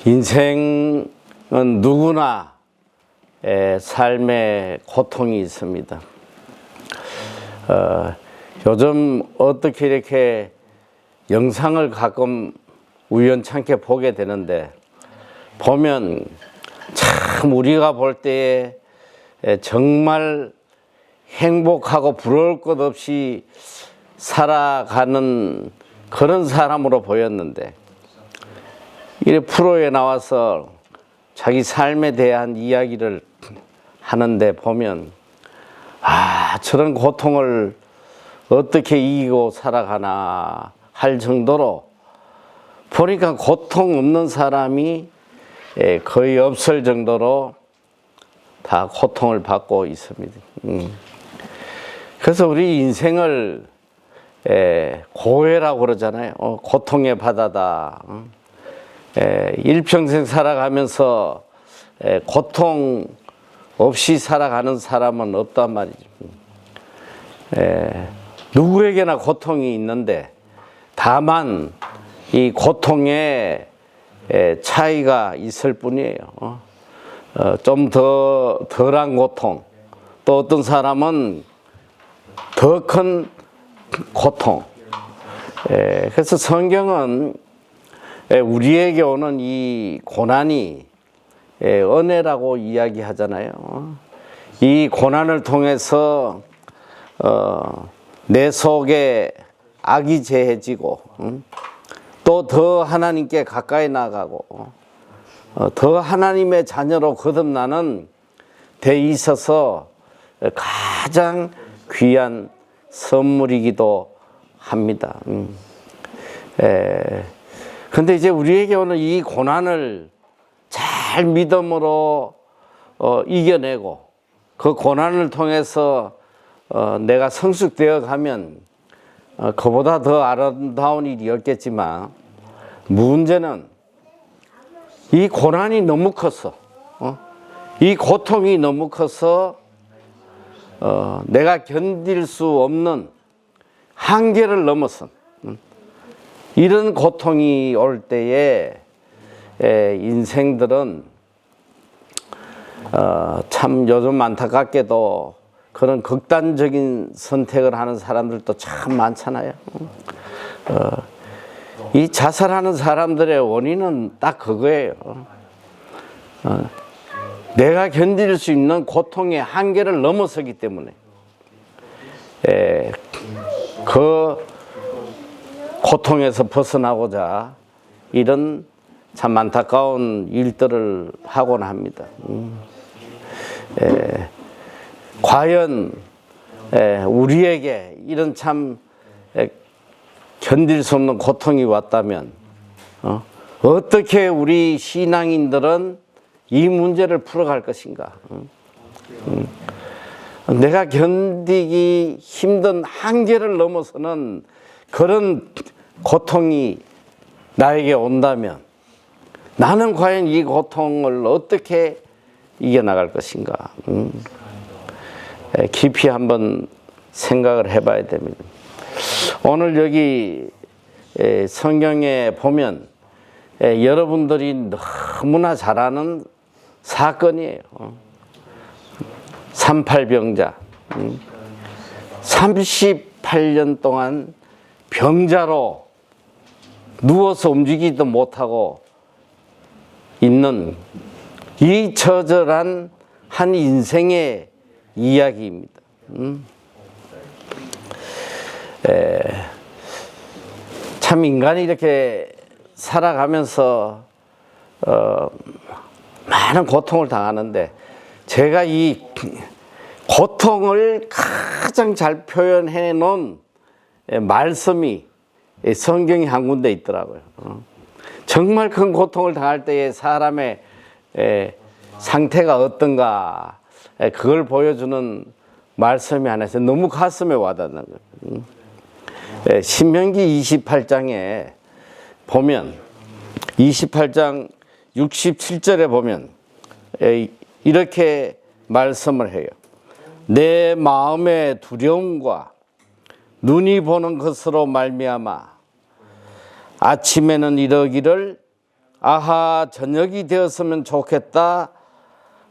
인생은 누구나 삶에 고통이 있습니다. 요즘 어떻게 이렇게 영상을 가끔 우연찮게 보게 되는데, 보면 참 우리가 볼 때에 정말 행복하고 부러울 것 없이 살아가는 그런 사람으로 보였는데, 이 프로에 나와서 자기 삶에 대한 이야기를 하는데 보면, 저런 고통을 어떻게 이기고 살아가나 할 정도로, 보니까 고통 없는 사람이 거의 없을 정도로 다 고통을 받고 있습니다. 그래서 우리 인생을 고해라고 그러잖아요. 고통의 바다다. 일평생 살아가면서 고통 없이 살아가는 사람은 없단 말이죠. 누구에게나 고통이 있는데, 다만 이 고통에 차이가 있을 뿐이에요. 좀 덜한 고통, 또 어떤 사람은 더 큰 고통. 그래서 성경은 우리에게 오는 이 고난이 은혜라고 이야기하잖아요. 이 고난을 통해서 내 속에 악이 제해지고, 또 더 하나님께 가까이 나가고, 더 하나님의 자녀로 거듭나는 데 있어서 가장 귀한 선물이기도 합니다. 근데 이제 우리에게 오는 이 고난을 잘 믿음으로 이겨내고, 그 고난을 통해서 내가 성숙되어 가면 그보다 더 아름다운 일이 없겠지만, 문제는 이 고난이 너무 컸어. 이 고통이 너무 커서 내가 견딜 수 없는 한계를 넘어선 이런 고통이 올 때에 인생들은 참 요즘 안타깝게도 그런 극단적인 선택을 하는 사람들도 참 많잖아요. 이 자살하는 사람들의 원인은 딱 그거예요. 내가 견딜 수 있는 고통의 한계를 넘어서기 때문에 그 고통에서 벗어나고자 이런 참 안타까운 일들을 하곤 합니다. 과연 우리에게 이런 참 견딜 수 없는 고통이 왔다면 어떻게 우리 신앙인들은 이 문제를 풀어갈 것인가? 내가 견디기 힘든 한계를 넘어서는 그런 고통이 나에게 온다면 나는 과연 이 고통을 어떻게 이겨나갈 것인가? 깊이 한번 생각을 해봐야 됩니다. 오늘 여기 성경에 보면 여러분들이 너무나 잘 아는 사건이에요. 38병자. 38년 동안 병자로 누워서 움직이지도 못하고 있는 이 처절한 한 인생의 이야기입니다. 참 인간이 이렇게 살아가면서 많은 고통을 당하는데, 제가 이 고통을 가장 잘 표현해 놓은 말씀이 성경에 한 군데 있더라고요. 정말 큰 고통을 당할 때의 사람의 상태가 어떤가, 그걸 보여주는 말씀이 하나 있어요. 너무 가슴에 와닿는 거예요. 신명기 28장에 보면, 28장 67절에 보면 이렇게 말씀을 해요. 내 마음의 두려움과 눈이 보는 것으로 말미암아 아침에는 이러기를 아하 저녁이 되었으면 좋겠다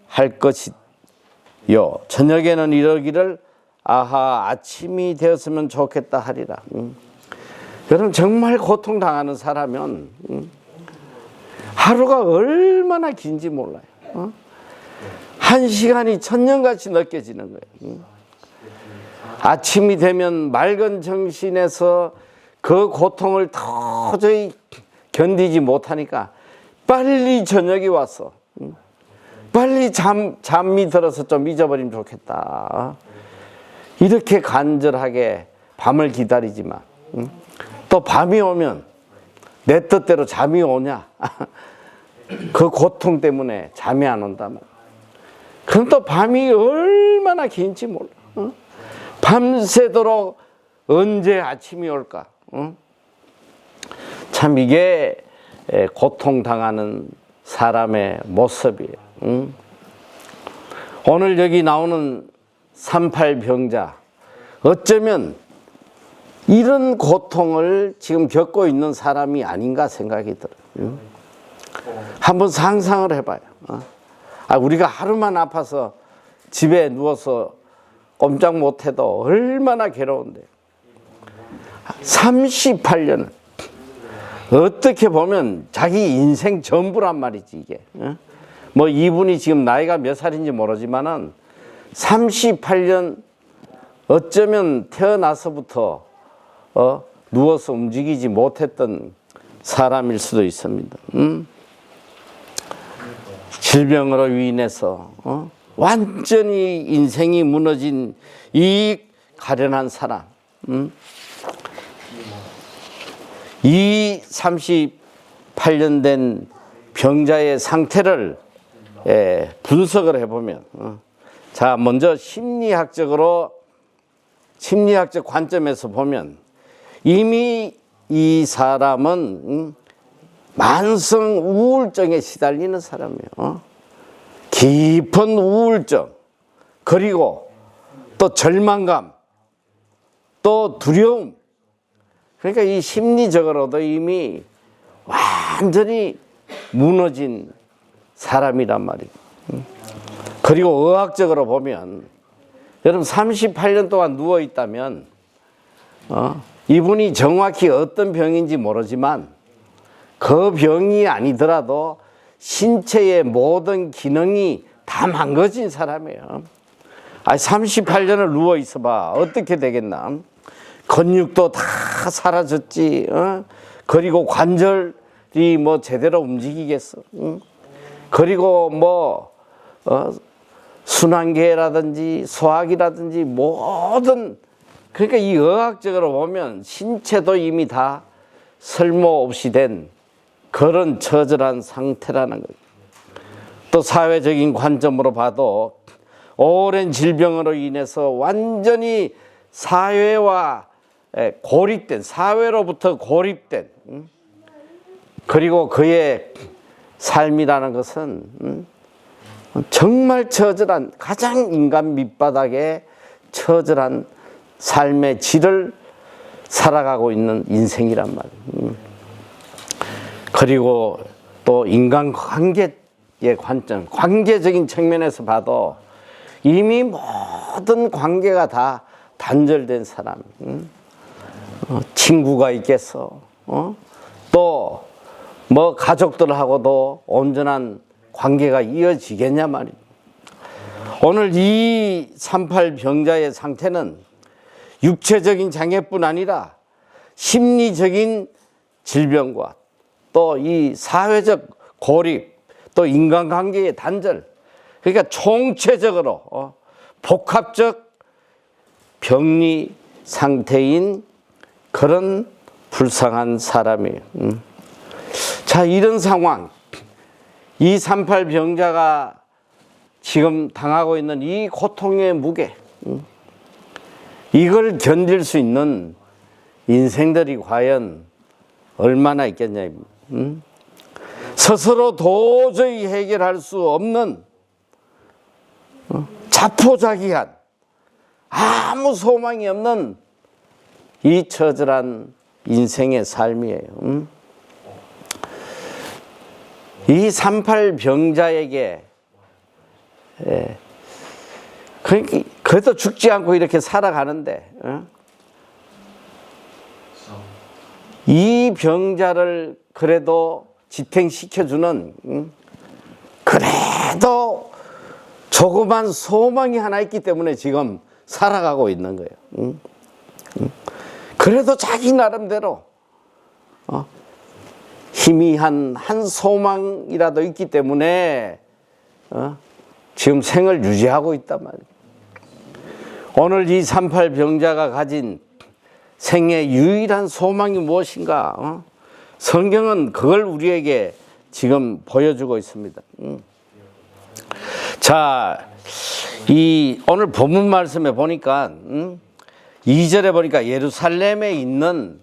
할 것이요. 저녁에는 이러기를 아하 아침이 되었으면 좋겠다 하리라. 여러분 정말 고통당하는 사람은 하루가 얼마나 긴지 몰라요. 한 시간이 천년같이 느껴지는 거예요. 아침이 되면 맑은 정신에서 그 고통을 도저히 견디지 못하니까 빨리 저녁이 와서 빨리 잠이 들어서 좀 잊어버리면 좋겠다. 이렇게 간절하게 밤을 기다리지만 또 밤이 오면 내 뜻대로 잠이 오냐? 그 고통 때문에 잠이 안 온다면 그럼 또 밤이 얼마나 긴지 몰라. 밤새도록 언제 아침이 올까? 참 이게 고통당하는 사람의 모습이에요. 오늘 여기 나오는 38병자 어쩌면 이런 고통을 지금 겪고 있는 사람이 아닌가 생각이 들어요. 한번 상상을 해봐요. 우리가 하루만 아파서 집에 누워서 꼼짝 못해도 얼마나 괴로운데 38년을 어떻게 보면 자기 인생 전부란 말이지 이게. 뭐 이분이 지금 나이가 몇 살인지 모르지만은 38년 어쩌면 태어나서부터 누워서 움직이지 못했던 사람일 수도 있습니다. 질병으로 인해서 완전히 인생이 무너진 이 가련한 사람. 이 38년 된 병자의 상태를 분석을 해보면 자 먼저 심리학적 관점에서 보면 이미 이 사람은 만성 우울증에 시달리는 사람이에요. 깊은 우울증, 그리고 또 절망감, 또 두려움. 그러니까 이 심리적으로도 이미 완전히 무너진 사람이란 말이에요. 그리고 의학적으로 보면 여러분 38년 동안 누워 있다면 이분이 정확히 어떤 병인지 모르지만 그 병이 아니더라도 신체의 모든 기능이 다 망가진 사람이에요. 38년을 누워 있어봐 어떻게 되겠나? 근육도 다 사라졌지. 그리고 관절이 뭐 제대로 움직이겠어? 그리고 뭐 순환계라든지 소화기라든지 모든 그러니까 이 의학적으로 보면 신체도 이미 다 쓸모없이 된 그런 처절한 상태라는 거예요. 또 사회적인 관점으로 봐도 오랜 질병으로 인해서 완전히 사회와 고립된 사회로부터 고립된 그리고 그의 삶이라는 것은 정말 처절한 가장 인간 밑바닥의 처절한 삶의 질을 살아가고 있는 인생이란 말이에요. 그리고 또 인간관계의 관점, 관계적인 측면에서 봐도 이미 모든 관계가 다 단절된 사람. 친구가 있겠어. 또 뭐 가족들하고도 온전한 관계가 이어지겠냐 말이에요. 오늘 이 38병자의 상태는 육체적인 장애뿐 아니라 심리적인 질병과 또 이 사회적 고립, 또 인간관계의 단절, 그러니까 총체적으로 복합적 병리 상태인 그런 불쌍한 사람이에요. 자, 이런 상황, 이 38병자가 지금 당하고 있는 이 고통의 무게, 이걸 견딜 수 있는 인생들이 과연 얼마나 있겠냐. 스스로 도저히 해결할 수 없는 자포자기한 아무 소망이 없는 이 처절한 인생의 삶이에요. 이 38 병자에게 그래도 죽지 않고 이렇게 살아가는데 이 병자를 그래도 지탱시켜주는 그래도 조그만 소망이 하나 있기 때문에 지금 살아가고 있는 거예요. 그래도 자기 나름대로 희미한 한 소망이라도 있기 때문에 지금 생을 유지하고 있단 말이에요. 오늘 이 38 병자가 가진 생의 유일한 소망이 무엇인가? 성경은 그걸 우리에게 지금 보여주고 있습니다. 자, 이 오늘 본문 말씀에 보니까 2절에 보니까 예루살렘에 있는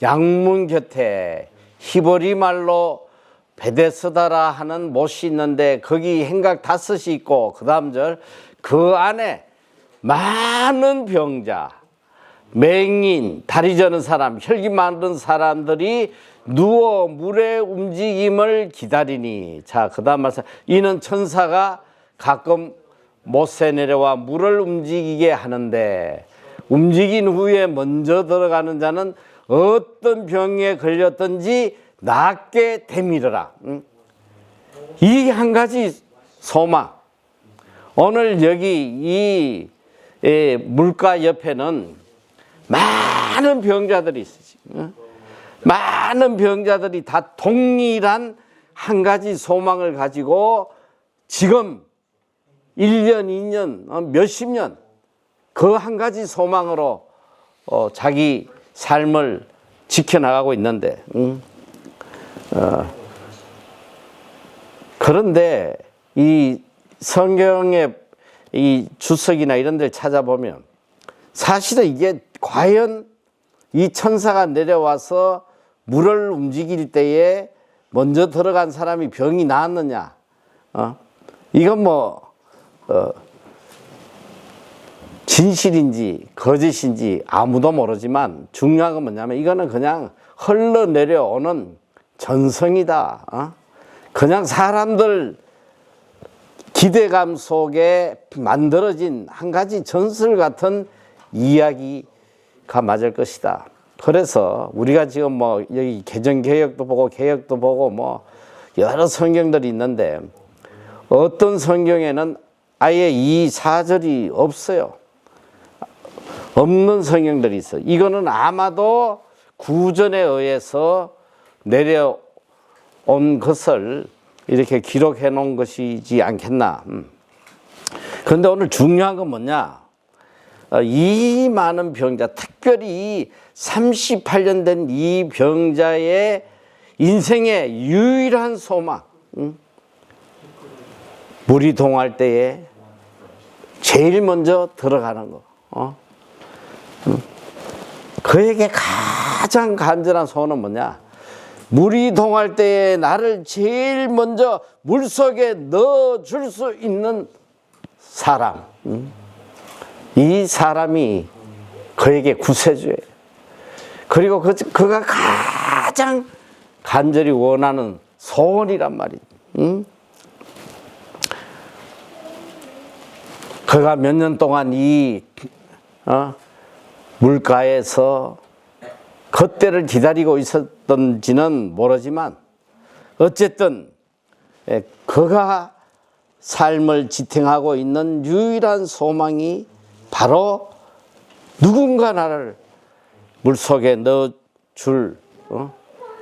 양문 곁에 히브리 말로 베데스다라 하는 못이 있는데 거기 행각 5이 있고 그 다음 절 그 안에 많은 병자, 맹인, 다리 저는 사람, 혈기 많은 사람들이 누워 물의 움직임을 기다리니. 자, 그 다음 말씀. 이는 천사가 가끔 못에 내려와 물을 움직이게 하는데 움직인 후에 먼저 들어가는 자는 어떤 병에 걸렸든지 낫게 되밀어라. 이 한 가지 소망. 오늘 여기 이 물가 옆에는 많은 병자들이 있으시. 많은 병자들이 다 동일한 한 가지 소망을 가지고 지금 1년, 2년, 몇십 년 그 한 가지 소망으로 자기 삶을 지켜나가고 있는데 그런데 이 성경의 이 주석이나 이런 데를 찾아보면 사실은 이게 과연 이 천사가 내려와서 물을 움직일 때에 먼저 들어간 사람이 병이 나았느냐? 이건 진실인지 거짓인지 아무도 모르지만 중요한 건 뭐냐면 이거는 그냥 흘러내려오는 전성이다. 그냥 사람들 기대감 속에 만들어진 한 가지 전설 같은 이야기가 맞을 것이다. 그래서 우리가 지금 여기 개정개혁도 보고 개혁도 보고 여러 성경들이 있는데 어떤 성경에는 아예 이 4절이 없어요. 없는 성경들이 있어요. 이거는 아마도 구전에 의해서 내려온 것을 이렇게 기록해 놓은 것이지 않겠나. 그런데 오늘 중요한 건 뭐냐? 이 많은 병자, 특별히 38년 된 이 병자의 인생의 유일한 소망, 물이 동할 때에 제일 먼저 들어가는 거. 그에게 가장 간절한 소원은 뭐냐? 물이 동할 때에 나를 제일 먼저 물속에 넣어줄 수 있는 사람. 이 사람이 그에게 구세주예요. 그리고 그가 가장 간절히 원하는 소원이란 말이죠. 그가 몇 년 동안 이 물가에서 그때를 기다리고 있었던지는 모르지만 어쨌든 그가 삶을 지탱하고 있는 유일한 소망이 바로 누군가 나를 물속에 넣어줄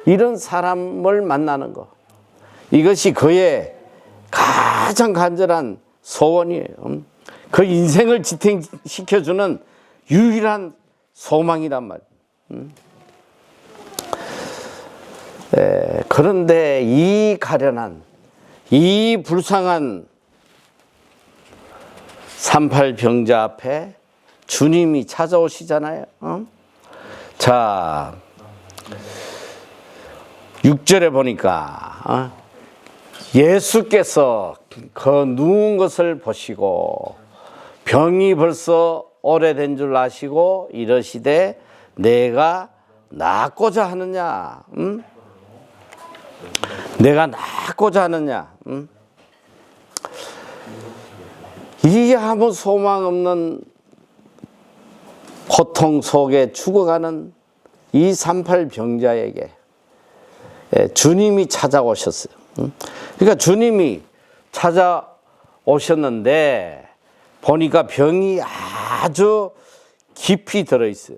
이런 사람을 만나는 것. 이것이 그의 가장 간절한 소원이에요. 그 인생을 지탱시켜주는 유일한 소망이란 말이에요. 그런데 이 가련한, 이 불쌍한 38 병자 앞에 주님이 찾아오시잖아요. 자, 6절에 보니까 예수께서 그 누운 것을 보시고 병이 벌써 오래된 줄 아시고 이러시되 내가 낫고자 하느냐? 내가 낫고자 하느냐? 이 아무 소망 없는 고통 속에 죽어가는 이 38 병자에게 주님이 찾아오셨어요. 그러니까 주님이 찾아오셨는데 보니까 병이 아주 깊이 들어있어요.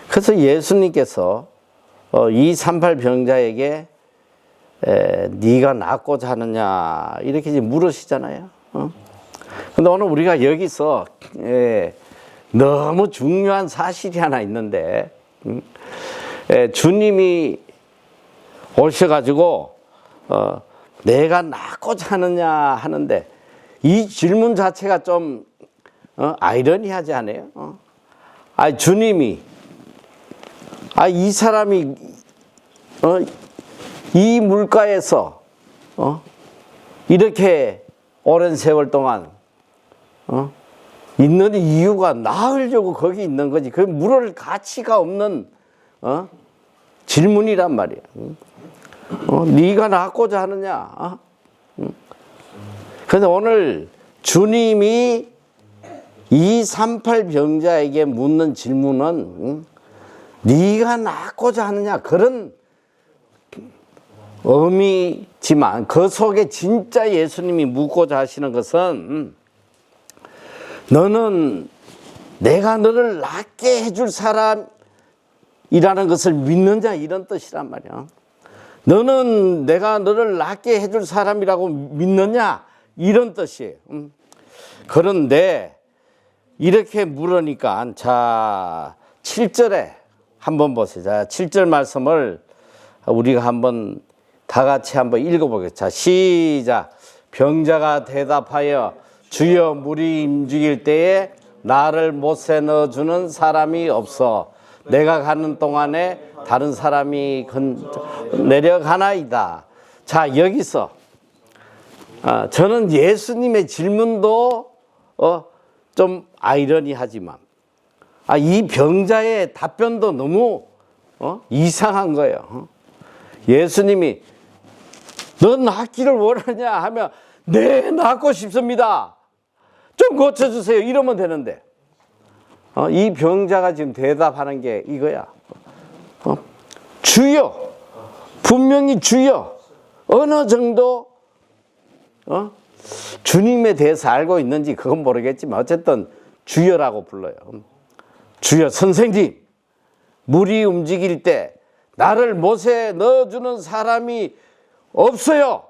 그래서 예수님께서 이 38 병자에게 네가 낫고자 하느냐 이렇게 물으시잖아요. 근데 오늘 우리가 여기서 너무 중요한 사실이 하나 있는데 주님이 오셔가지고 내가 낫고자 하느냐 하는데 이 질문 자체가 좀 아이러니하지 않아요? 주님이 이 사람이 이 물가에서 이렇게 오랜 세월 동안 있는 이유가 나으려고 거기 있는 거지. 그 물을 가치가 없는 질문이란 말이야. 네가 낫고자 하느냐? 그런데 오늘 주님이 이 38 병자에게 묻는 질문은 네가 낫고자 하느냐 그런 의미지만 그 속에 진짜 예수님이 묻고자 하시는 것은 너는 내가 너를 낫게 해줄 사람이라는 것을 믿느냐 이런 뜻이란 말이야. 너는 내가 너를 낫게 해줄 사람이라고 믿느냐 이런 뜻이에요. 그런데 이렇게 물으니까 자 7절에 한번 보세요. 자 7절 말씀을 우리가 한번 다 같이 한번 읽어보겠습니다. 자 시작. 병자가 대답하여 주여 물이 움직일 때에 나를 못에 넣어주는 사람이 없어 내가 가는 동안에 다른 사람이 내려가나이다. 자 여기서 저는 예수님의 질문도 좀 아이러니하지만 이 병자의 답변도 너무 이상한 거예요. 예수님이 너 낫기를 원하냐 하면 네 낫고 싶습니다. 좀 고쳐주세요 이러면 되는데 이 병자가 지금 대답하는 게 이거야. 주여 분명히 주여 어느 정도 주님에 대해서 알고 있는지 그건 모르겠지만 어쨌든 주여라고 불러요. 주여 선생님 물이 움직일 때 나를 못에 넣어주는 사람이 없어요.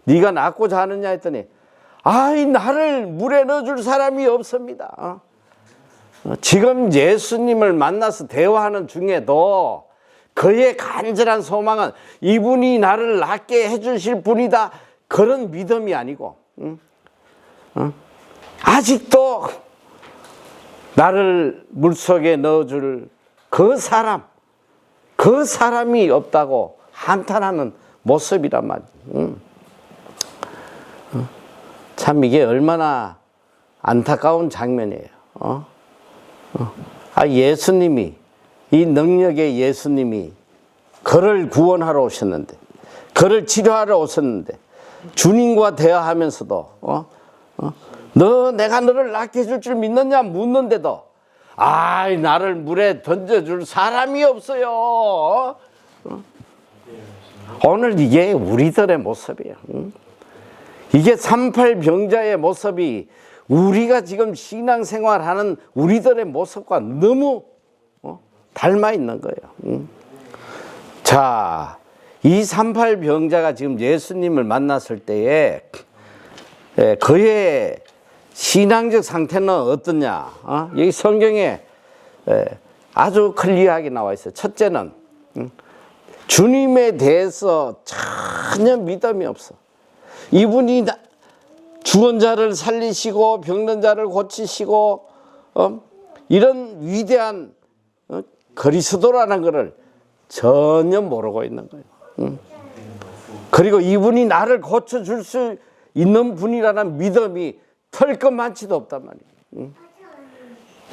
네가 낫고자 하느냐 했더니 나를 물에 넣어줄 사람이 없습니다. 지금 예수님을 만나서 대화하는 중에도 그의 간절한 소망은 이분이 나를 낫게 해주실 분이다 그런 믿음이 아니고 아직도 나를 물속에 넣어줄 그 사람이 없다고 한탄하는 모습이란 말이에요. 참 이게 얼마나 안타까운 장면이에요. 예수님이 이 능력의 예수님이 그를 구원하러 오셨는데 그를 치료하러 오셨는데 주님과 대화하면서도 내가 너를 낫게 해줄 줄 믿느냐 묻는데도 나를 물에 던져줄 사람이 없어요. 오늘 이게 우리들의 모습이에요. 이게 38 병자의 모습이 우리가 지금 신앙생활하는 우리들의 모습과 너무 닮아 있는 거예요. 자, 이 38 병자가 지금 예수님을 만났을 때에 그의 신앙적 상태는 어떠냐? 여기 성경에 아주 클리어하게 나와 있어요. 첫째는 주님에 대해서 전혀 믿음이 없어. 이분이 죽은 자를 살리시고 병든 자를 고치시고 이런 위대한 그리스도라는 것을 전혀 모르고 있는 거예요. 그리고 이분이 나를 고쳐줄 수 있는 분이라는 믿음이 털것만치도 없단 말이에요.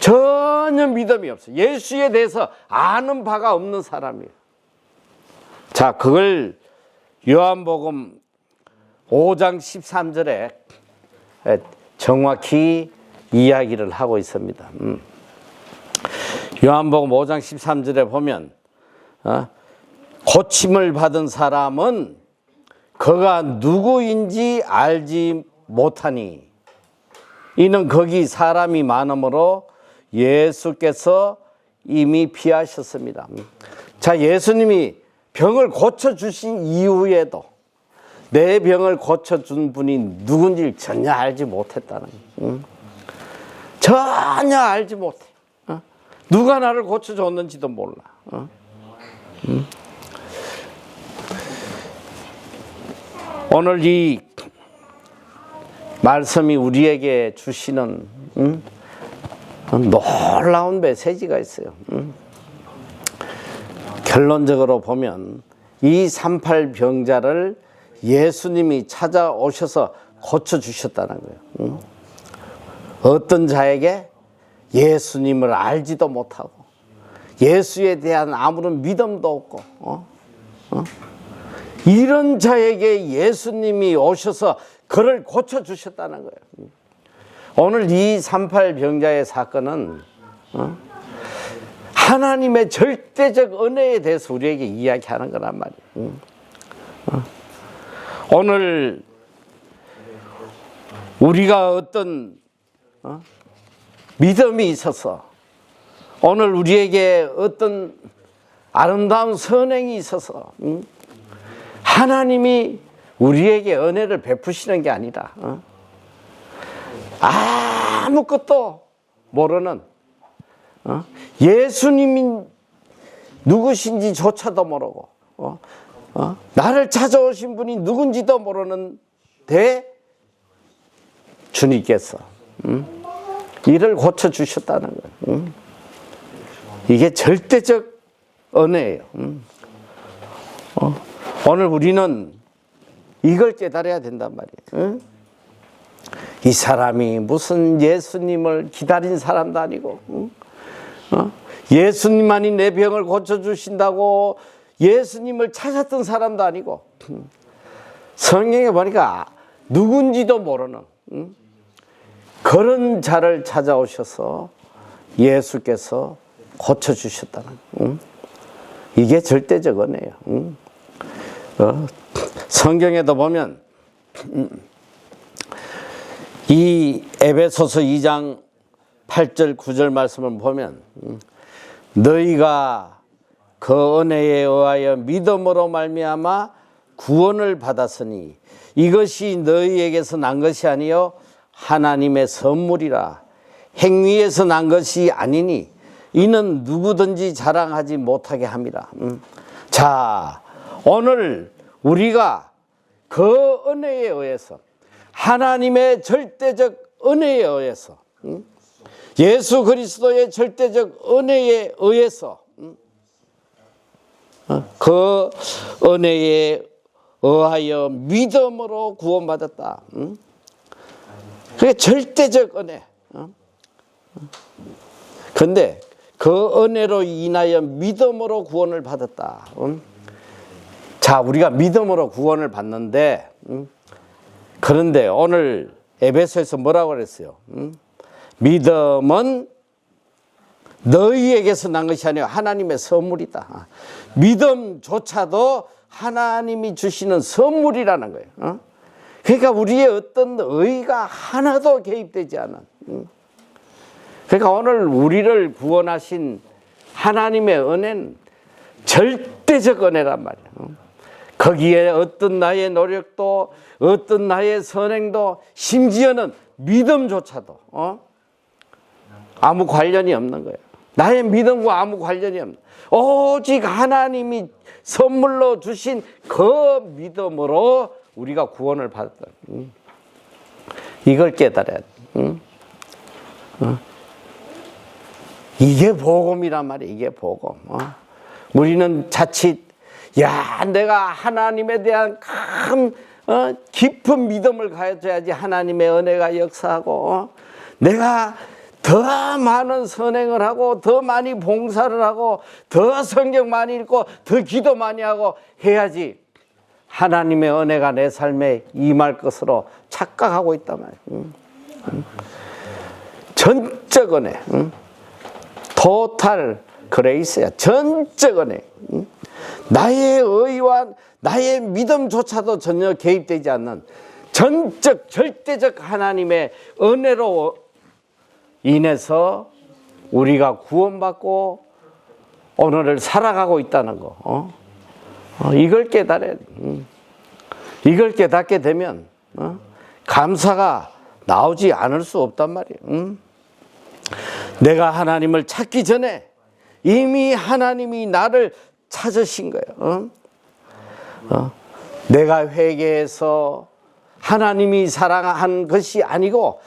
전혀 믿음이 없어요. 예수에 대해서 아는 바가 없는 사람이에요. 자, 그걸 요한복음 5장 13절에 정확히 이야기를 하고 있습니다. 요한복음 5장 13절에 보면 고침을 받은 사람은 그가 누구인지 알지 못하니 이는 거기 사람이 많으므로 예수께서 이미 피하셨습니다. 자, 예수님이 병을 고쳐주신 이후에도 내 병을 고쳐준 분이 누군지 전혀 알지 못했다는 거예요. 전혀 알지 못해. 누가 나를 고쳐줬는지도 몰라. 오늘 이 말씀이 우리에게 주시는 놀라운 메시지가 있어요. 결론적으로 보면 이 38병자를 예수님이 찾아오셔서 고쳐주셨다는 거예요. 어떤 자에게? 예수님을 알지도 못하고 예수에 대한 아무런 믿음도 없고 이런 자에게 예수님이 오셔서 그를 고쳐주셨다는 거예요. 오늘 이 38병자의 사건은 하나님의 절대적 은혜에 대해서 우리에게 이야기하는 거란 말이에요. 오늘 우리가 어떤 믿음이 있어서 오늘 우리에게 어떤 아름다운 선행이 있어서 하나님이 우리에게 은혜를 베푸시는 게 아니라 아무것도 모르는 예수님이 누구신지조차도 모르고 나를 찾아오신 분이 누군지도 모르는 주님께서 이를 고쳐주셨다는 거예요. 이게 절대적 은혜예요. 오늘 우리는 이걸 깨달아야 된단 말이에요. 이 사람이 무슨 예수님을 기다린 사람도 아니고 예수님만이 내 병을 고쳐주신다고 예수님을 찾았던 사람도 아니고 성경에 보니까 누군지도 모르는 그런 자를 찾아오셔서 예수께서 고쳐주셨다는 이게 절대적 은혜예요. 성경에도 보면 이 에베소서 2장 8절 9절 말씀을 보면 너희가 그 은혜에 의하여 믿음으로 말미암아 구원을 받았으니 이것이 너희에게서 난 것이 아니요 하나님의 선물이라 행위에서 난 것이 아니니 이는 누구든지 자랑하지 못하게 함이라. 자, 오늘 우리가 그 은혜에 의해서 하나님의 절대적 은혜에 의해서 예수 그리스도의 절대적 은혜에 의해서 그 은혜에 의하여 믿음으로 구원받았다. 그게 절대적 은혜. 그런데 그 은혜로 인하여 믿음으로 구원을 받았다. 자, 우리가 믿음으로 구원을 받는데 그런데 오늘 에베소에서 뭐라고 그랬어요? 믿음은 너희에게서 난 것이 아니라 하나님의 선물이다. 믿음조차도 하나님이 주시는 선물이라는 거예요. 그러니까 우리의 어떤 의가 하나도 개입되지 않은. 그러니까 오늘 우리를 구원하신 하나님의 은혜는 절대적 은혜란 말이에요. 거기에 어떤 나의 노력도 어떤 나의 선행도 심지어는 믿음조차도 아무 관련이 없는 거예요. 나의 믿음과 아무 관련이 없는 오직 하나님이 선물로 주신 그 믿음으로 우리가 구원을 받았다. 이걸 깨달아야 돼. 이게 복음이란 말이에요. 이게 복음. 우리는 자칫 내가 하나님에 대한 깊은 믿음을 가져야지 하나님의 은혜가 역사하고 내가 더 많은 선행을 하고 더 많이 봉사를 하고 더 성경 많이 읽고 더 기도 많이 하고 해야지 하나님의 은혜가 내 삶에 임할 것으로 착각하고 있단 말이에요. 전적 은혜, 토탈 그레이스야. 전적 은혜. 나의 의와 나의 믿음조차도 전혀 개입되지 않는 전적 절대적 하나님의 은혜로 인해서 우리가 구원받고 오늘을 살아가고 있다는 거. 이걸 깨달아야 돼. 이걸 깨닫게 되면 감사가 나오지 않을 수 없단 말이에요. 내가 하나님을 찾기 전에 이미 하나님이 나를 찾으신 거예요. 내가 회개해서 하나님이 사랑한 것이 아니고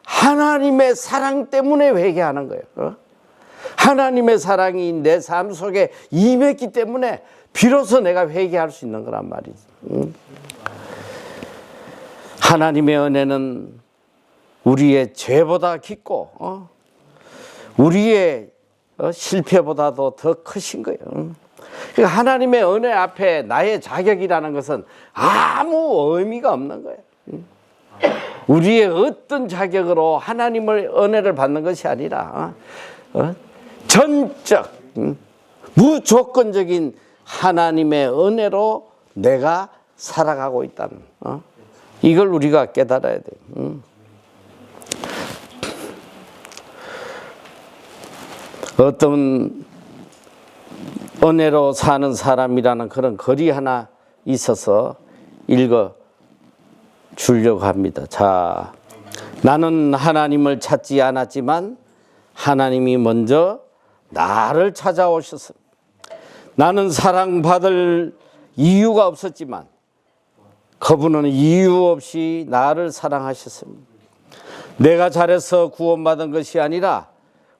하나님의 사랑 때문에 회개하는 거예요. 하나님의 사랑이 내 삶 속에 임했기 때문에 비로소 내가 회개할 수 있는 거란 말이지. 하나님의 은혜는 우리의 죄보다 깊고 우리의 실패보다도 더 크신 거예요. 그러니까 하나님의 은혜 앞에 나의 자격이라는 것은 아무 의미가 없는 거예요. 우리의 어떤 자격으로 하나님의 은혜를 받는 것이 아니라 전적 무조건적인 하나님의 은혜로 내가 살아가고 있다는 이걸 우리가 깨달아야 돼요. 어떤 은혜로 사는 사람이라는 그런 글이 하나 있어서 읽어 주려고 합니다. 자, 나는 하나님을 찾지 않았지만 하나님이 먼저 나를 찾아오셨습니다. 나는 사랑받을 이유가 없었지만 그분은 이유 없이 나를 사랑하셨습니다. 내가 잘해서 구원받은 것이 아니라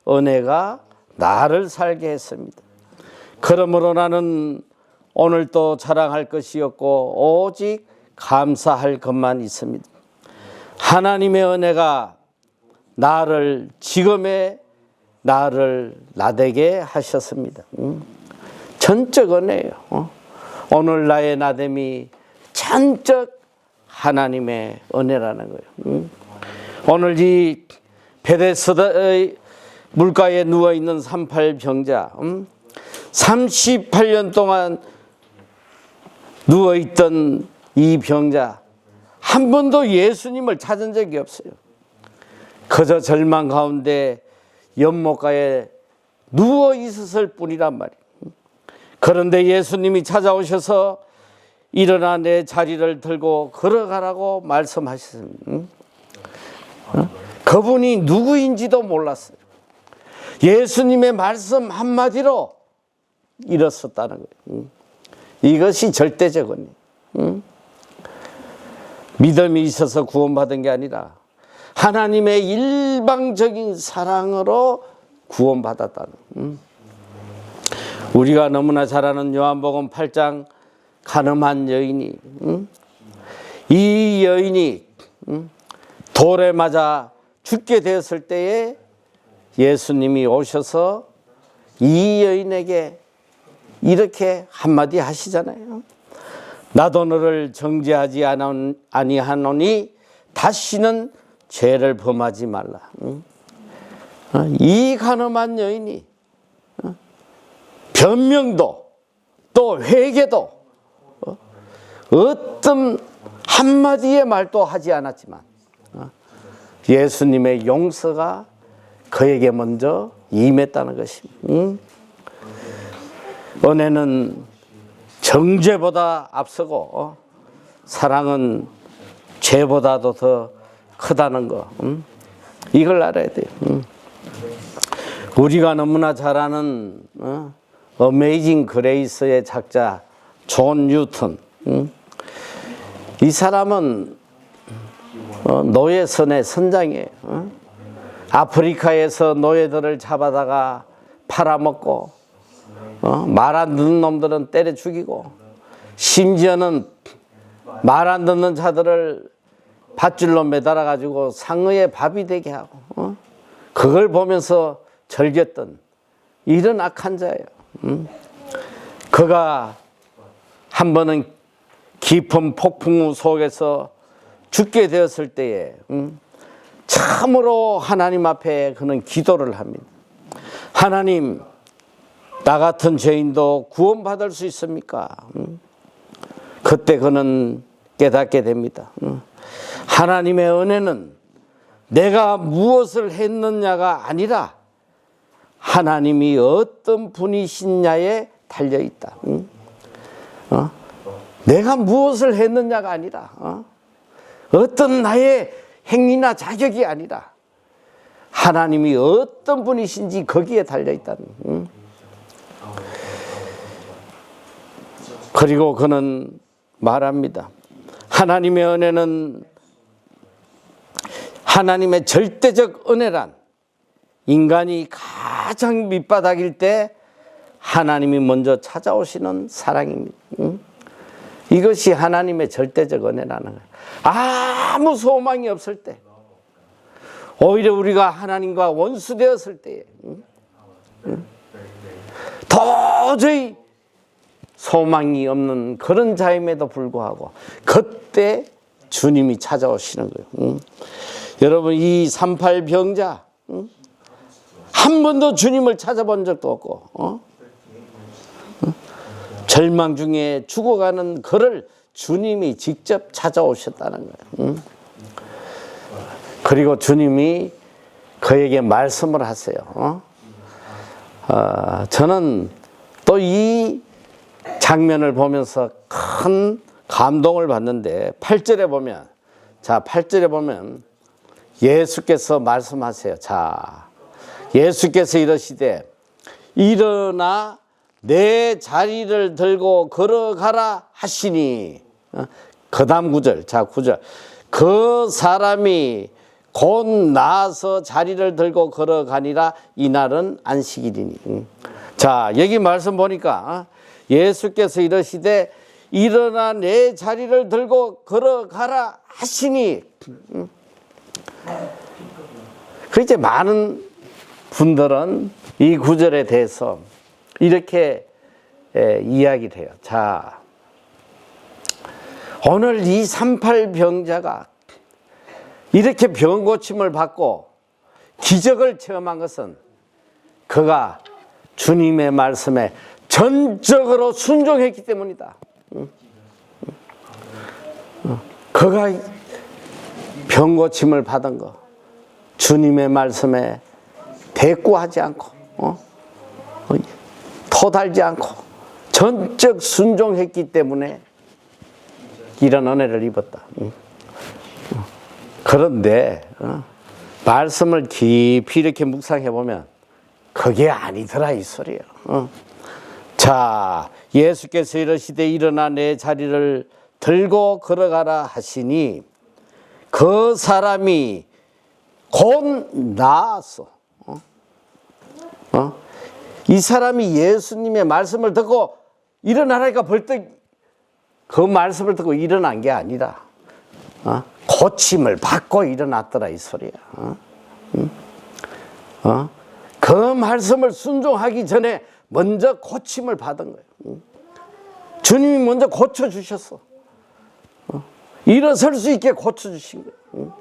은혜가 나를 살게 했습니다. 그러므로 나는 오늘 또 자랑할 것이 없고 오직 감사할 것만 있습니다. 하나님의 은혜가 나를 지금의 나를 나되게 하셨습니다. 전적 은혜예요. 오늘 나의 나됨이 전적 하나님의 은혜라는 거예요. 오늘 이 베데스다의 물가에 누워있는 38병자 38년 동안 누워있던 이 병자 한 번도 예수님을 찾은 적이 없어요. 그저 절망 가운데 연못가에 누워 있었을 뿐이란 말이에요. 그런데 예수님이 찾아오셔서 일어나 내 자리를 들고 걸어가라고 말씀하셨습니다. 그분이 누구인지도 몰랐어요. 예수님의 말씀 한마디로 일었었다는 거예요. 이것이 절대적 은혜. 믿음이 있어서 구원받은 게 아니라 하나님의 일방적인 사랑으로 구원받았다는. 우리가 너무나 잘 아는 요한복음 8장 가늠한 여인이 이 여인이 돌에 맞아 죽게 되었을 때에 예수님이 오셔서 이 여인에게 이렇게 한마디 하시잖아요. 나도 너를 정죄하지 아니하노니 다시는 죄를 범하지 말라. 이 가늠한 여인이 변명도 또 회개도 어떤 한마디의 말도 하지 않았지만 예수님의 용서가 그에게 먼저 임했다는 것입니다. 은혜는 정죄보다 앞서고 사랑은 죄보다도 더 크다는 거, 이걸 알아야 돼요. 우리가 너무나 잘 아는 어메이징 그레이스의 작자 존 뉴턴, 이 사람은 노예선의 선장이에요. 아프리카에서 노예들을 잡아다가 팔아먹고 말 안 듣는 놈들은 때려 죽이고 심지어는 말 안 듣는 자들을 밧줄로 매달아 가지고 상의의 밥이 되게 하고 그걸 보면서 즐겼던 이런 악한 자예요. 그가 한 번은 깊은 폭풍 속에서 죽게 되었을 때에 참으로 하나님 앞에 그는 기도를 합니다. 하나님, 나 같은 죄인도 구원받을 수 있습니까? 그때 그는 깨닫게 됩니다. 하나님의 은혜는 내가 무엇을 했느냐가 아니라 하나님이 어떤 분이시냐에 달려있다. 내가 무엇을 했느냐가 아니라 어떤 나의 행위나 자격이 아니라 하나님이 어떤 분이신지 거기에 달려있다는. 그리고 그는 말합니다. 하나님의 은혜는, 하나님의 절대적 은혜란 인간이 가장 밑바닥일 때 하나님이 먼저 찾아오시는 사랑입니다. 이것이 하나님의 절대적 은혜라는 거예요. 아무 소망이 없을 때, 오히려 우리가 하나님과 원수되었을 때에 도저히 소망이 없는 그런 자임에도 불구하고 그때 주님이 찾아오시는 거예요. 여러분, 이 38병자 한 번도 주님을 찾아본 적도 없고 절망 중에 죽어가는 그를 주님이 직접 찾아오셨다는 거예요. 그리고 주님이 그에게 말씀을 하세요. 저는 또 이 장면을 보면서 큰 감동을 받는데 8절에 보면, 자, 8절에 보면 예수께서 말씀하세요. 자, 예수께서 이러시되 일어나 내 자리를 들고 걸어가라 하시니, 그 다음 9절, 자 9절, 그 사람이 곧 나아서 자리를 들고 걸어가니라. 이날은 안식일이니. 자, 여기 말씀 보니까 예수께서 이러시되 일어나 내 자리를 들고 걸어가라 하시니, 그 이제 많은 분들은 이 구절에 대해서 이렇게 이야기를 해요. 자, 오늘 이 38병자가 이렇게 병 고침을 받고 기적을 체험한 것은 그가 주님의 말씀에 전적으로 순종했기 때문이다. 그가 병 고침을 받은 거 주님의 말씀에 대꾸하지 않고 토달지 않고 전적 순종했기 때문에 이런 은혜를 입었다. 그런데 말씀을 깊이 이렇게 묵상해 보면 그게 아니더라 이 소리예요. 자, 예수께서 이러시되 일어나 내 자리를 들고 걸어가라 하시니 그 사람이 곧 나았어. 이 사람이 예수님의 말씀을 듣고 일어나라니까 벌떡 그 말씀을 듣고 일어난 게 아니라 고침을 받고 일어났더라 이 소리야. 그 말씀을 순종하기 전에 먼저 고침을 받은 거예요. 주님이 먼저 고쳐주셨어. 일어설 수 있게 고쳐주신 거예요.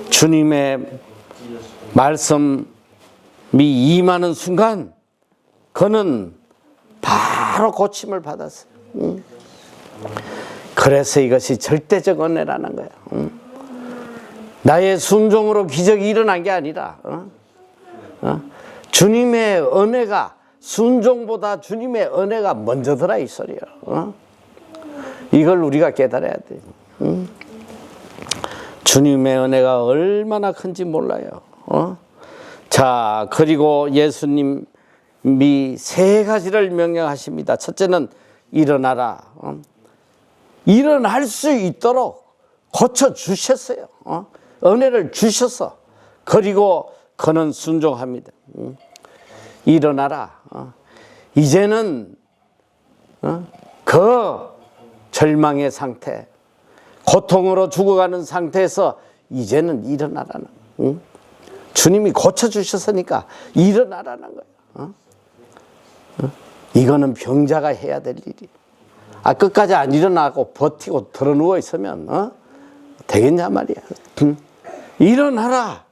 주님의 말씀이 임하는 순간 그는 바로 고침을 받았어요. 그래서 이것이 절대적 은혜라는 거예요. 나의 순종으로 기적이 일어난 게 아니라 주님의 은혜가, 순종보다 주님의 은혜가 먼저더라 이 소리예요. 이걸 우리가 깨달아야 돼요. 주님의 은혜가 얼마나 큰지 몰라요. 자, 그리고 예수님이 세 가지를 명령하십니다. 첫째는 일어나라. 일어날 수 있도록 고쳐주셨어요. 은혜를 주셔서. 그리고 그는 순종합니다. 일어나라. 이제는 그 절망의 상태, 고통으로 죽어가는 상태에서 이제는 일어나라는, 응? 주님이 고쳐주셨으니까 일어나라는 거예요. 어? 어? 이거는 병자가 해야 될 일이. 끝까지 안 일어나고 버티고 들어누워 있으면 되겠냐 말이야. 응? 일어나라.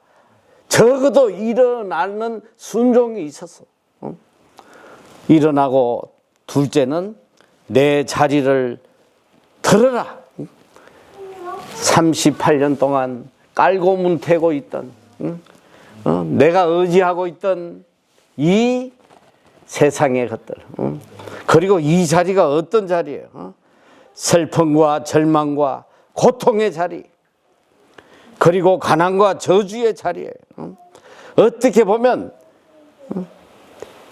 적어도 일어나는 순종이 있었어. 일어나고 둘째는 내 자리를 들어라. 38년 동안 깔고 문태고 있던, 내가 의지하고 있던 이 세상의 것들, 그리고 이 자리가 어떤 자리예요? 슬픔과 절망과 고통의 자리, 그리고 가난과 저주의 자리예요. 어떻게 보면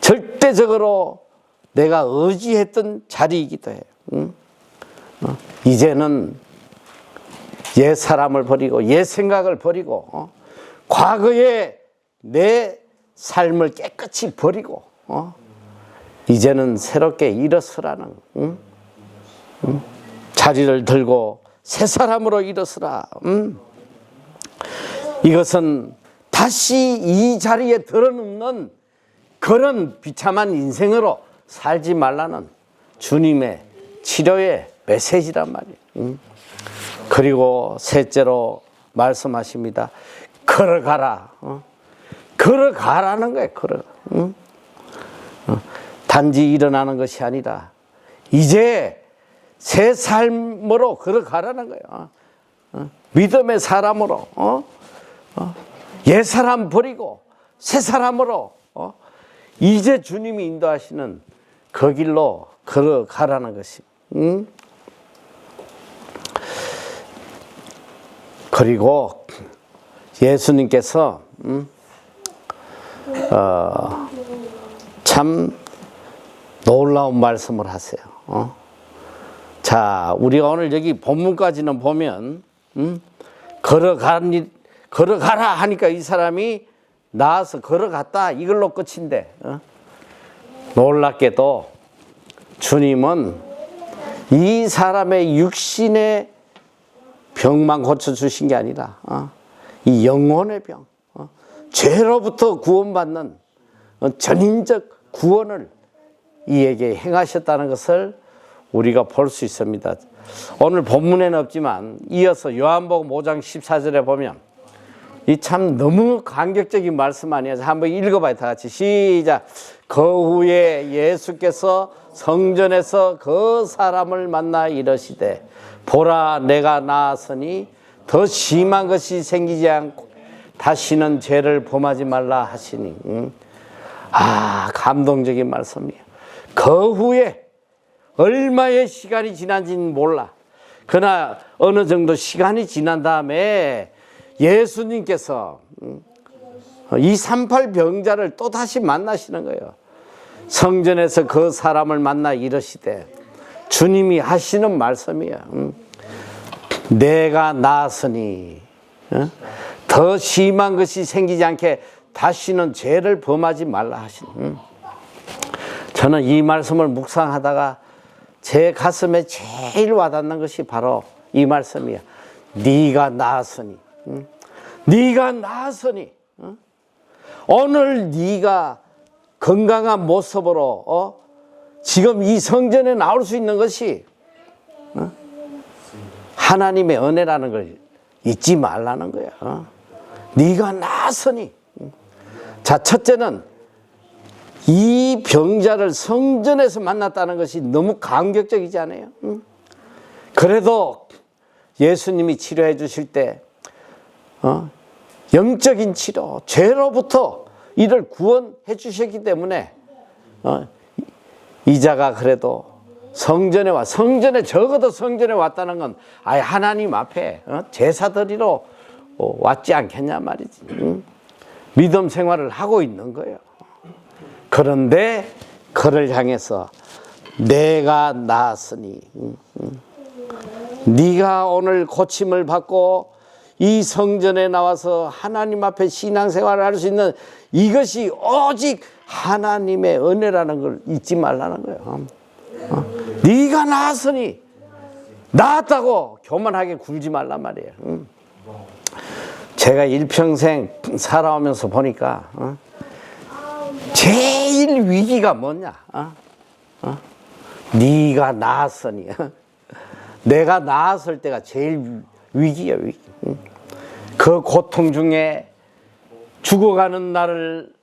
절대적으로 내가 의지했던 자리이기도 해요. 이제는 옛 사람을 버리고 옛 생각을 버리고 과거의 내 삶을 깨끗이 버리고 이제는 새롭게 일어서라는, 자리를 들고 새 사람으로 일어서라. 이것은 다시 이 자리에 들어눕는 그런 비참한 인생으로 살지 말라는 주님의 치료의 메시지란 말이에요. 그리고 셋째로 말씀하십니다. 걸어가라. 걸어가라는 거예요. 걸어가. 단지 일어나는 것이 아니라 이제 새 삶으로 걸어가라는 거예요. 믿음의 사람으로, 옛 사람 버리고 새 사람으로 이제 주님이 인도하시는 그 길로 걸어가라는 것이. 그리고 예수님께서 참 놀라운 말씀을 하세요. 자, 우리가 오늘 여기 본문까지는 보면 걸어가라 하니까 이 사람이 나와서 걸어갔다 이걸로 끝인데, 놀랍게도 주님은 이 사람의 육신의 병만 고쳐주신 게 아니라 이 영혼의 병, 죄로부터 구원받는 전인적 구원을 이에게 행하셨다는 것을 우리가 볼 수 있습니다. 오늘 본문에는 없지만 이어서 요한복음 5장 14절에 보면 이 참 너무 감격적인 말씀 아니에요? 한번 읽어봐요. 다 같이 시작. 그 후에 예수께서 성전에서 그 사람을 만나 이르시되 보라 내가 나았으니 더 심한 것이 생기지 않고 다시는 죄를 범하지 말라 하시니. 감동적인 말씀이에요. 그 후에 얼마의 시간이 지난지는 몰라. 그러나 어느 정도 시간이 지난 다음에 예수님께서 이 38 병자를 또 다시 만나시는 거예요. 성전에서 그 사람을 만나 이르시되, 주님이 하시는 말씀이에요. 내가 나았으니 더 심한 것이 생기지 않게 다시는 죄를 범하지 말라 하시는. 저는 이 말씀을 묵상하다가 제 가슴에 제일 와닿는 것이 바로 이 말씀이에요. 네가 나았으니, 네가 나았으니, 오늘 네가 건강한 모습으로 지금 이 성전에 나올 수 있는 것이 하나님의 은혜라는 걸 잊지 말라는 거야. 네가 나았으니. 자, 첫째는 이 병자를 성전에서 만났다는 것이 너무 감격적이지 않아요? 그래도 예수님이 치료해 주실 때 영적인 치료, 죄로부터 이를 구원해 주셨기 때문에 이자가 그래도 성전에 적어도 성전에 왔다는 건 아예 하나님 앞에 제사 드리러 왔지 않겠냐 말이지. 믿음 생활을 하고 있는 거예요. 그런데 그를 향해서 내가 나았으니, 네가 오늘 고침을 받고 이 성전에 나와서 하나님 앞에 신앙생활을 할 수 있는 이것이 오직 하나님의 은혜라는 걸 잊지 말라는 거예요. 네가 나았으니, 나았다고 교만하게 굴지 말란 말이에요. 제가 일평생 살아오면서 보니까 제일 위기가 뭐냐? 네가 나았으니 내가 나았을 때가 제일 위기야, 위기. 그 고통 중에 죽어가는 나를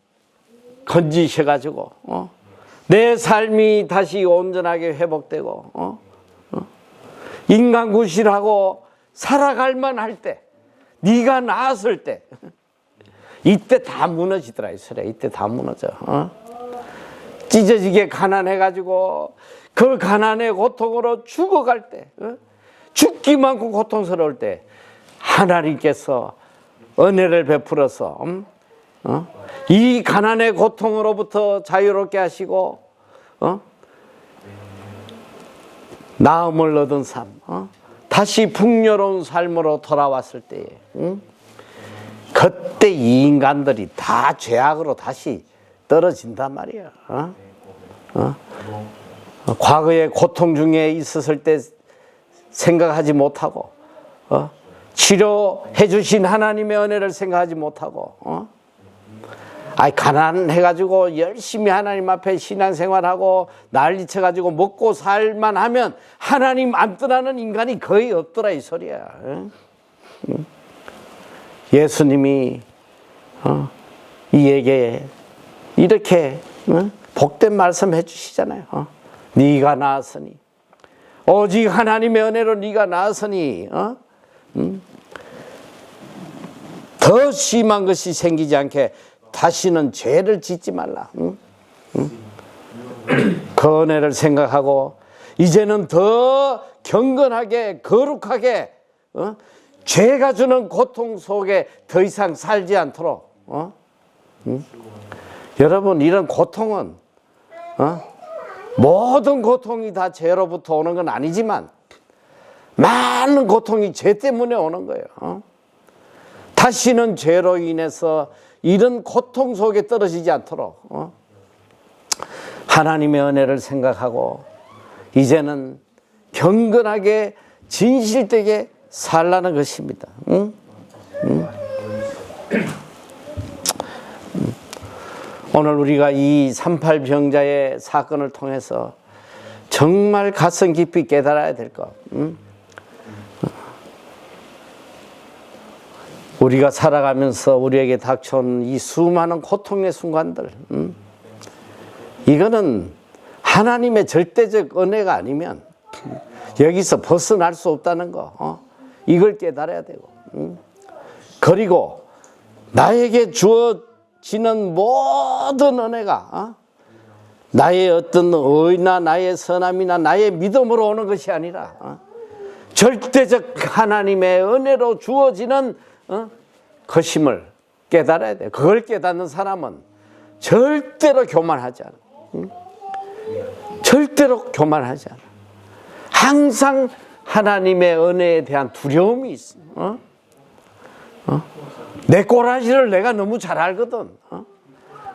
건지셔가지고 내 삶이 다시 온전하게 회복되고 인간 구실하고 살아갈 만할 때, 네가 나았을 때, 이때 다 무너지더라. 이스라엘 이때 다 무너져. 찢어지게 가난해가지고 그 가난의 고통으로 죽어갈 때, 죽기만큼 고통스러울 때 하나님께서 은혜를 베풀어서 이 가난의 고통으로부터 자유롭게 하시고 나음을 얻은 삶, 다시 풍요로운 삶으로 돌아왔을 때에 그때 이 인간들이 다 죄악으로 다시 떨어진단 말이야. 과거의 고통 중에 있었을 때 생각하지 못하고 치료해 주신 하나님의 은혜를 생각하지 못하고 가난해가지고 열심히 하나님 앞에 신앙생활하고 난리쳐가지고 먹고 살만 하면 하나님 안 떠나는 인간이 거의 없더라 이 소리야. 예수님이 이에게 이렇게 복된 말씀 해주시잖아요. 네가 나았으니 오직 하나님의 은혜로 네가 나았으니 더 심한 것이 생기지 않게 다시는 죄를 짓지 말라. 그 은혜를 생각하고 이제는 더 경건하게 거룩하게 죄가 주는 고통 속에 더 이상 살지 않도록 여러분 이런 고통은 모든 고통이 다 죄로부터 오는 건 아니지만 많은 고통이 죄 때문에 오는 거예요. 다시는 죄로 인해서 이런 고통 속에 떨어지지 않도록 하나님의 은혜를 생각하고 이제는 경건하게 진실되게 살라는 것입니다. 오늘 우리가 이 38 병자의 사건을 통해서 정말 가슴 깊이 깨달아야 될 것. 우리가 살아가면서 우리에게 닥쳐온 이 수많은 고통의 순간들, 이거는 하나님의 절대적 은혜가 아니면 여기서 벗어날 수 없다는 거, 이걸 깨달아야 되고, 그리고 나에게 주어지는 모든 은혜가 나의 어떤 의나 나의 선함이나 나의 믿음으로 오는 것이 아니라 절대적 하나님의 은혜로 주어지는 것임을 깨달아야 돼. 그걸 깨닫는 사람은 절대로 교만하지 않아. 절대로 교만하지 않아. 항상 하나님의 은혜에 대한 두려움이 있어. 내 꼬라지를 내가 너무 잘 알거든.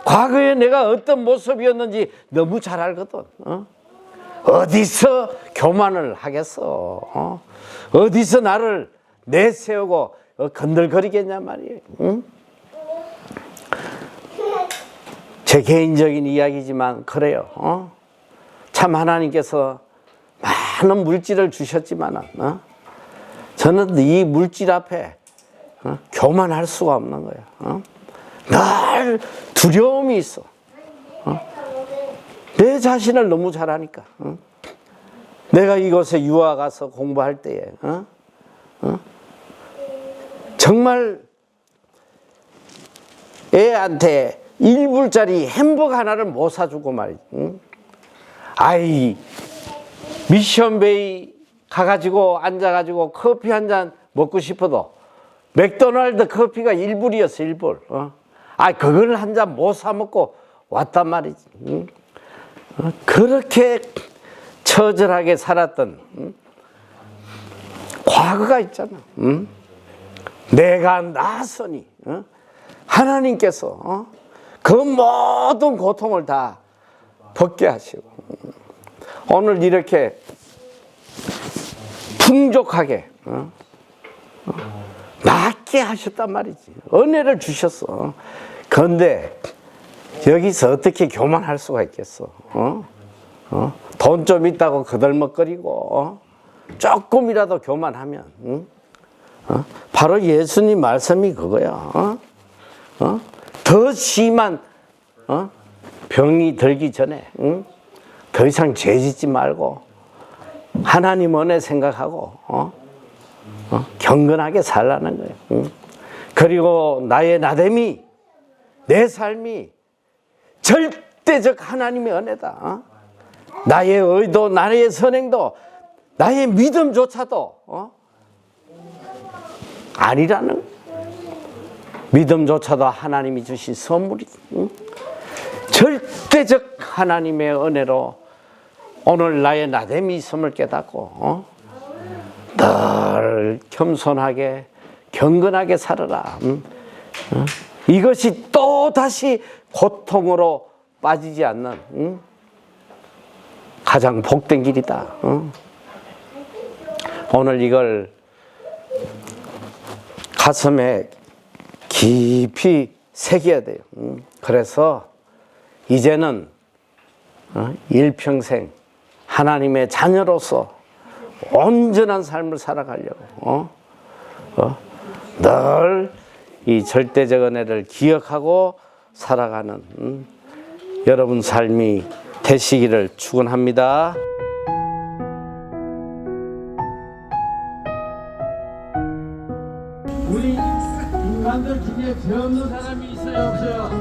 과거에 내가 어떤 모습이었는지 너무 잘 알거든. 어디서 교만을 하겠어. 어디서 나를 내세우고 건들거리겠냐 말이에요. 제 개인적인 이야기지만 그래요. 참 하나님께서 많은 물질을 주셨지만 저는 이 물질 앞에 교만할 수가 없는 거예요. 늘 두려움이 있어. 내 자신을 너무 잘 아니까. 내가 이곳에 유학 가서 공부할 때에 정말 애한테 1불짜리 햄버거 하나를 못 사주고 말이지. 아이 미션베이 가가지고 앉아가지고 커피 한 잔 먹고 싶어도 맥도날드 커피가 1불이었어 1불. 그걸 한 잔 못 사 먹고 왔단 말이지. 그렇게 처절하게 살았던 과거가 있잖아. 내가 나서니 하나님께서 그 모든 고통을 다 벗게 하시고 오늘 이렇게 풍족하게 받게 하셨단 말이지. 은혜를 주셨어. 그런데 여기서 어떻게 교만할 수가 있겠어? 돈 좀 있다고 거들먹거리고 조금이라도 교만하면 바로 예수님 말씀이 그거야. 더 심한 병이 들기 전에 더 이상 죄짓지 말고 하나님 은혜 생각하고 경건하게 살라는 거예요. 그리고 나의 나됨이, 내 삶이 절대적 하나님의 은혜다. 나의 의도, 나의 선행도, 나의 믿음조차도 아니라는, 믿음조차도 하나님이 주신 선물이지. 절대적 하나님의 은혜로 오늘 나의 나됨이 있음을 깨닫고 늘 겸손하게 경건하게 살아라. 이것이 또 다시 고통으로 빠지지 않는 가장 복된 길이다. 오늘 이걸 가슴에 깊이 새겨야 돼요. 그래서 이제는 일평생 하나님의 자녀로서 온전한 삶을 살아가려고 늘 이 절대적 은혜를 기억하고 살아가는 여러분 삶이 되시기를 축원합니다. 우리 인간들 중에 죄 없는 사람이 있어요, 없어요?